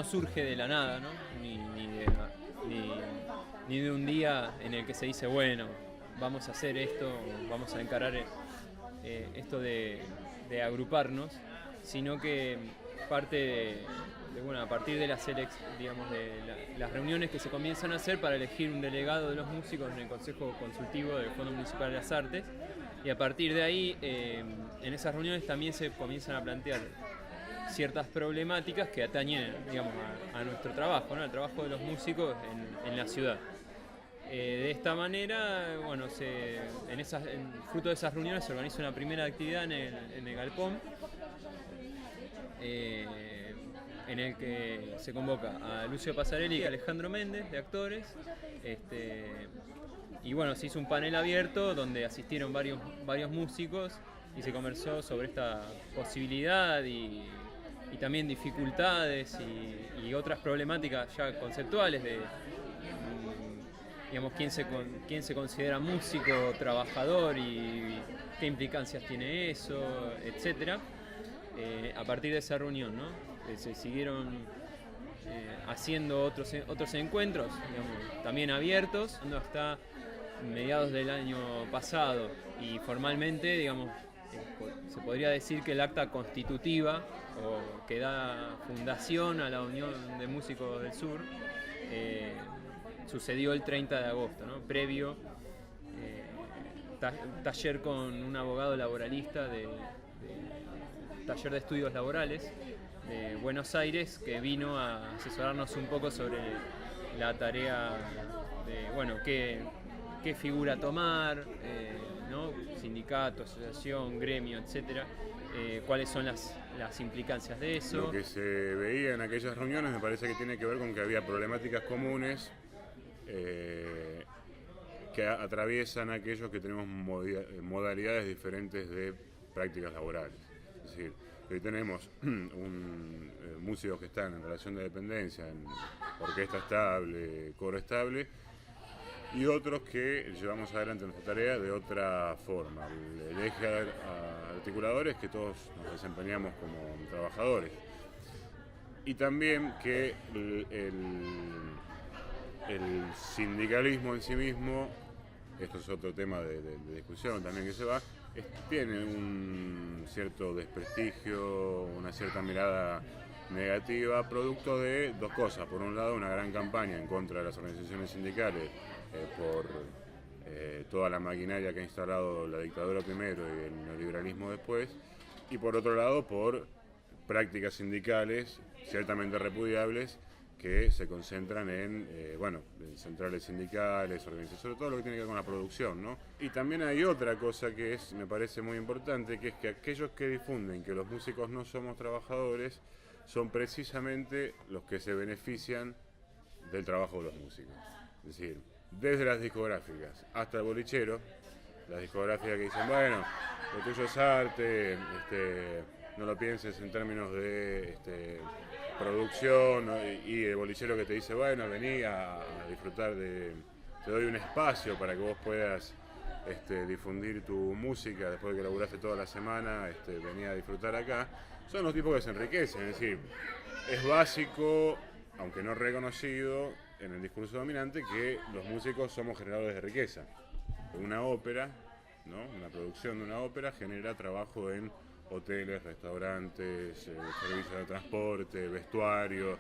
no surge de la nada, ¿no? Ni de un día en el que se dice, bueno, vamos a hacer esto, vamos a encarar esto de agruparnos, sino que parte bueno, a partir de las reuniones que se comienzan a hacer para elegir un delegado de los músicos en el Consejo Consultivo del Fondo Municipal de las Artes, y a partir de ahí, en esas reuniones también se comienzan a plantear ciertas problemáticas que atañen, digamos, a nuestro trabajo, ¿no? Al trabajo de los músicos en la ciudad. De esta manera, bueno, fruto de esas reuniones se organiza una primera actividad en el Galpón, en el que se convoca a Lucio Pasarelli y a Alejandro Méndez, de actores, y bueno, se hizo un panel abierto donde asistieron varios músicos y se conversó sobre esta posibilidad y también dificultades y otras problemáticas ya conceptuales de, digamos, quién se considera músico, trabajador y qué implicancias tiene eso, etcétera. A partir de esa reunión, ¿no? Se siguieron haciendo otros encuentros, digamos, también abiertos, hasta mediados del año pasado, y formalmente, digamos, se podría decir que el acta constitutiva o que da fundación a la Unión de Músicos del Sur sucedió el 30 de agosto, ¿no? Previo taller con un abogado laboralista de taller de estudios laborales de Buenos Aires, que vino a asesorarnos un poco sobre la tarea de, bueno, qué figura tomar, ¿no? Sindicato, asociación, gremio, etcétera, cuáles son las implicancias de eso. Lo que se veía en aquellas reuniones me parece que tiene que ver con que había problemáticas comunes que atraviesan aquellos que tenemos modalidades diferentes de prácticas laborales. Es decir, hoy tenemos músicos que están en relación de dependencia, en orquesta estable, coro estable, y otros que llevamos adelante nuestra tarea de otra forma. El eje articulador es que todos nos desempeñamos como trabajadores. Y también que el sindicalismo en sí mismo, esto es otro tema de discusión también que se va, tiene un cierto desprestigio, una cierta mirada negativa, producto de dos cosas. Por un lado, una gran campaña en contra de las organizaciones sindicales por toda la maquinaria que ha instalado la dictadura primero y el neoliberalismo después, y por otro lado, por prácticas sindicales ciertamente repudiables que se concentran en centrales sindicales, organizaciones, todo lo que tiene que ver con la producción, ¿no? Y también hay otra cosa que me parece muy importante, que es que aquellos que difunden que los músicos no somos trabajadores son precisamente los que se benefician del trabajo de los músicos. Es decir, desde las discográficas hasta el bolichero, las discográficas que dicen, bueno, lo tuyo es arte, no lo pienses en términos de producción, ¿no? Y el bolichero que te dice, bueno, vení a disfrutar te doy un espacio para que vos puedas difundir tu música después de que laburaste toda la semana, vení a disfrutar acá. Son los tipos que se enriquecen, es decir, es básico, aunque no reconocido en el discurso dominante, que los músicos somos generadores de riqueza. Una ópera, ¿no? Una producción de una ópera genera trabajo en hoteles, restaurantes, servicios de transporte, vestuario,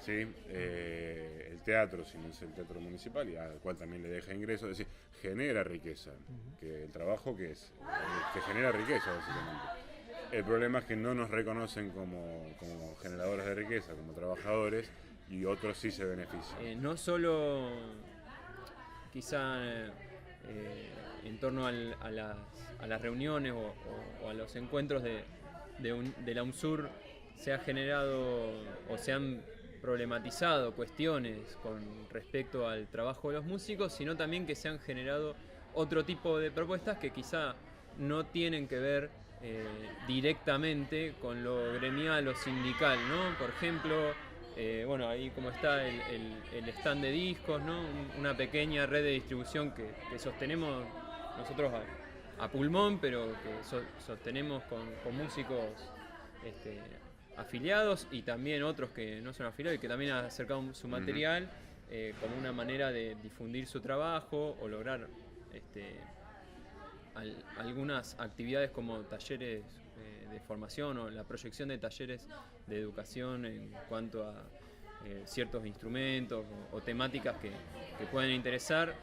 ¿sí? El teatro, si no es el teatro municipal, y al cual también le deja ingresos, es decir, genera riqueza, que el trabajo que genera riqueza básicamente. El problema es que no nos reconocen como generadores de riqueza, como trabajadores, y otros sí se benefician. No solo quizá en torno a las reuniones o a los encuentros de la UNSUR se ha generado o se han problematizado cuestiones con respecto al trabajo de los músicos, sino también que se han generado otro tipo de propuestas que quizá no tienen que ver directamente con lo gremial o sindical, ¿no? Por ejemplo, ahí como está el stand de discos, ¿no? Una pequeña red de distribución que sostenemos nosotros a pulmón, pero que sostenemos con músicos afiliados y también otros que no son afiliados y que también han acercado su material como una manera de difundir su trabajo o lograr algunas actividades como talleres de formación o la proyección de talleres de educación en cuanto a ciertos instrumentos o temáticas que pueden interesar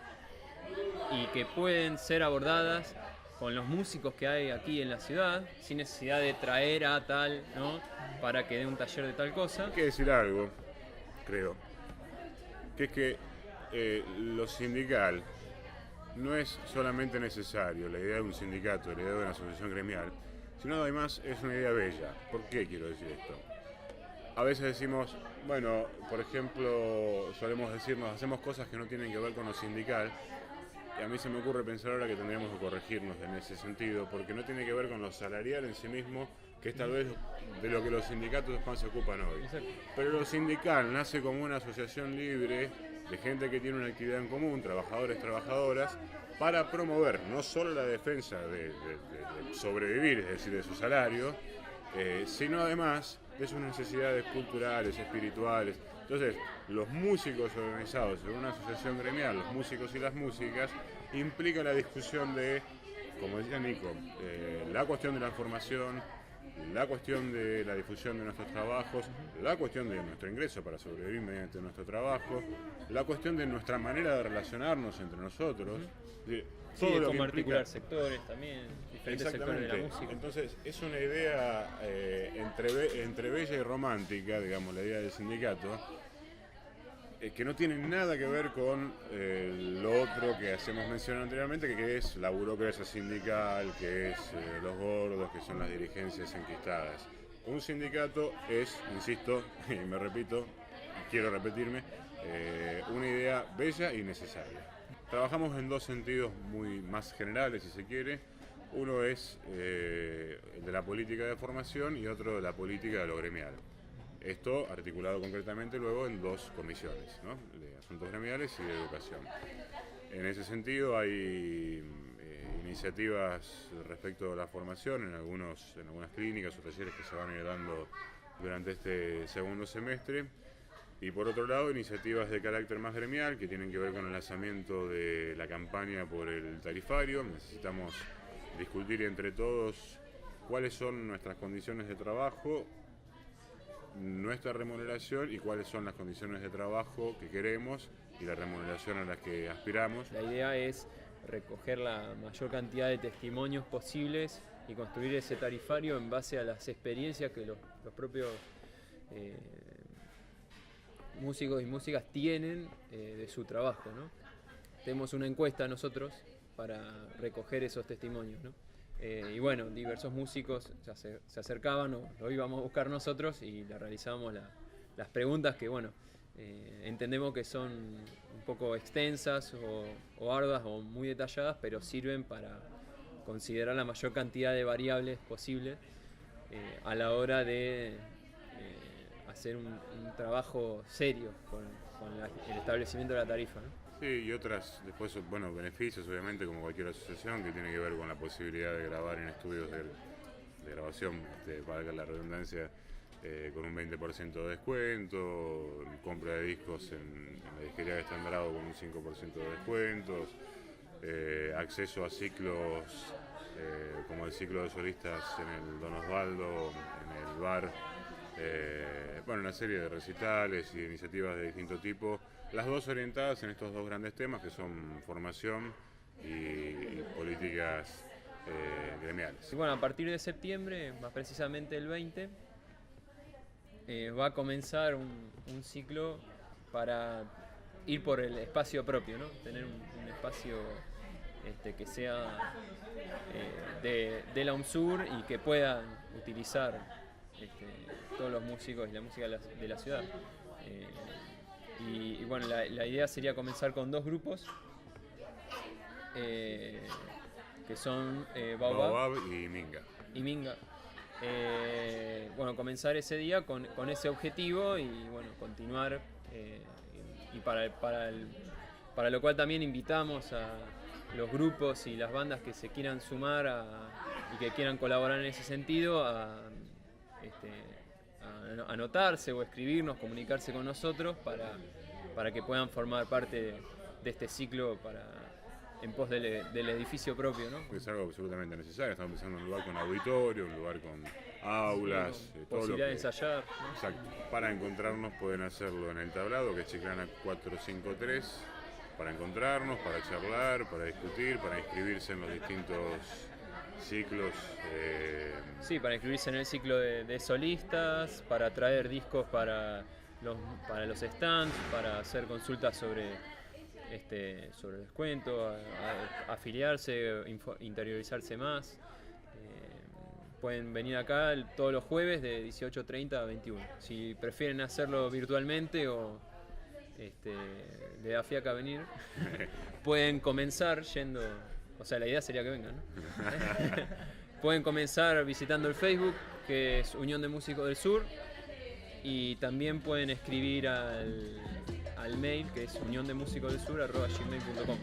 y que pueden ser abordadas con los músicos que hay aquí en la ciudad, sin necesidad de traer a tal, ¿no? Para que dé un taller de tal cosa. Hay que decir algo, creo, que es que lo sindical no es solamente necesario, la idea de un sindicato, la idea de una asociación gremial, sino además es una idea bella. ¿Por qué quiero decir esto? A veces decimos, bueno, por ejemplo, solemos decirnos, hacemos cosas que no tienen que ver con lo sindical, y a mí se me ocurre pensar ahora que tendríamos que corregirnos en ese sentido, porque no tiene que ver con lo salarial en sí mismo, que es tal vez de lo que los sindicatos más se ocupan hoy. Exacto. Pero lo sindical nace como una asociación libre de gente que tiene una actividad en común, trabajadores, trabajadoras, para promover no solo la defensa de sobrevivir, es decir, de su salario, sino además de sus necesidades culturales, espirituales. Entonces, los músicos organizados en una asociación gremial, los músicos y las músicas, implica la discusión de, como decía Nico, la cuestión de la formación, la cuestión de la difusión de nuestros trabajos, la cuestión de nuestro ingreso para sobrevivir mediante nuestro trabajo, la cuestión de nuestra manera de relacionarnos entre nosotros. Sí, de cómo articular sectores también, diferentes sectores de la música. Entonces es una idea entre bella y romántica, digamos, la idea del sindicato, que no tiene nada que ver con lo otro que hacemos mención anteriormente, que es la burocracia sindical, que es los gordos, que son las dirigencias enquistadas. Un sindicato es, insisto, y me repito, y quiero repetirme, una idea bella y necesaria. Trabajamos en dos sentidos muy más generales, si se quiere. Uno es el de la política de formación y otro de la política de lo gremial. Esto articulado concretamente luego en dos comisiones, ¿no? De asuntos gremiales y de educación. En ese sentido hay iniciativas respecto a la formación en algunas clínicas o talleres que se van a ir dando durante este segundo semestre. Y por otro lado, iniciativas de carácter más gremial que tienen que ver con el lanzamiento de la campaña por el tarifario. Necesitamos discutir entre todos cuáles son nuestras condiciones de trabajo, nuestra remuneración y cuáles son las condiciones de trabajo que queremos y la remuneración a las que aspiramos. La idea es recoger la mayor cantidad de testimonios posibles y construir ese tarifario en base a las experiencias que los propios músicos y músicas tienen de su trabajo, ¿no? Tenemos una encuesta nosotros para recoger esos testimonios, ¿no? Y bueno, diversos músicos se acercaban o lo íbamos a buscar nosotros y le realizábamos las preguntas que, bueno, entendemos que son un poco extensas o arduas o muy detalladas, pero sirven para considerar la mayor cantidad de variables posibles a la hora de hacer un trabajo serio con el establecimiento de la tarifa, ¿no? Sí, y otras, después, bueno, beneficios obviamente como cualquier asociación que tiene que ver con la posibilidad de grabar en estudios de grabación, valga la redundancia, con un 20% de descuento, compra de discos en la disquería de Estandrado con un 5% de descuentos, acceso a ciclos como el ciclo de solistas en el Don Osvaldo, en el bar, bueno, una serie de recitales y iniciativas de distinto tipo, las dos orientadas en estos dos grandes temas que son formación y políticas gremiales. Y bueno, a partir de septiembre, más precisamente el 20, va a comenzar un ciclo para ir por el espacio propio, ¿no? Tener un espacio que sea de la UNSUR y que puedan utilizar todos los músicos y la música de la ciudad. Y bueno, la idea sería comenzar con dos grupos que son Baobab y Minga. Bueno, comenzar ese día con ese objetivo y bueno, continuar y para lo cual también invitamos a los grupos y las bandas que se quieran sumar y que quieran colaborar en ese sentido a a anotarse o escribirnos, comunicarse con nosotros para que puedan formar parte de este ciclo en pos del edificio propio, ¿no? Es algo absolutamente necesario. Estamos pensando en un lugar con auditorio, un lugar con aulas, sí, todo posibilidad lo que... de ensayar, ¿no? Exacto. Para encontrarnos pueden hacerlo en el tablado, que es Chiclana 453, para encontrarnos, para charlar, para discutir, para inscribirse en los distintos ciclos. Sí, para inscribirse en el ciclo de solistas, para traer discos para los stands, para hacer consultas sobre descuento, afiliarse, interiorizarse más. Pueden venir acá todos los jueves de 18:30 a 21. Si prefieren hacerlo virtualmente o le da fiaca venir, pueden comenzar yendo, o sea, la idea sería que vengan, ¿no? Pueden comenzar visitando el Facebook, que es Unión de Músicos del Sur, y también pueden escribir al mail, que es uniondemusicosdelsur@gmail.com.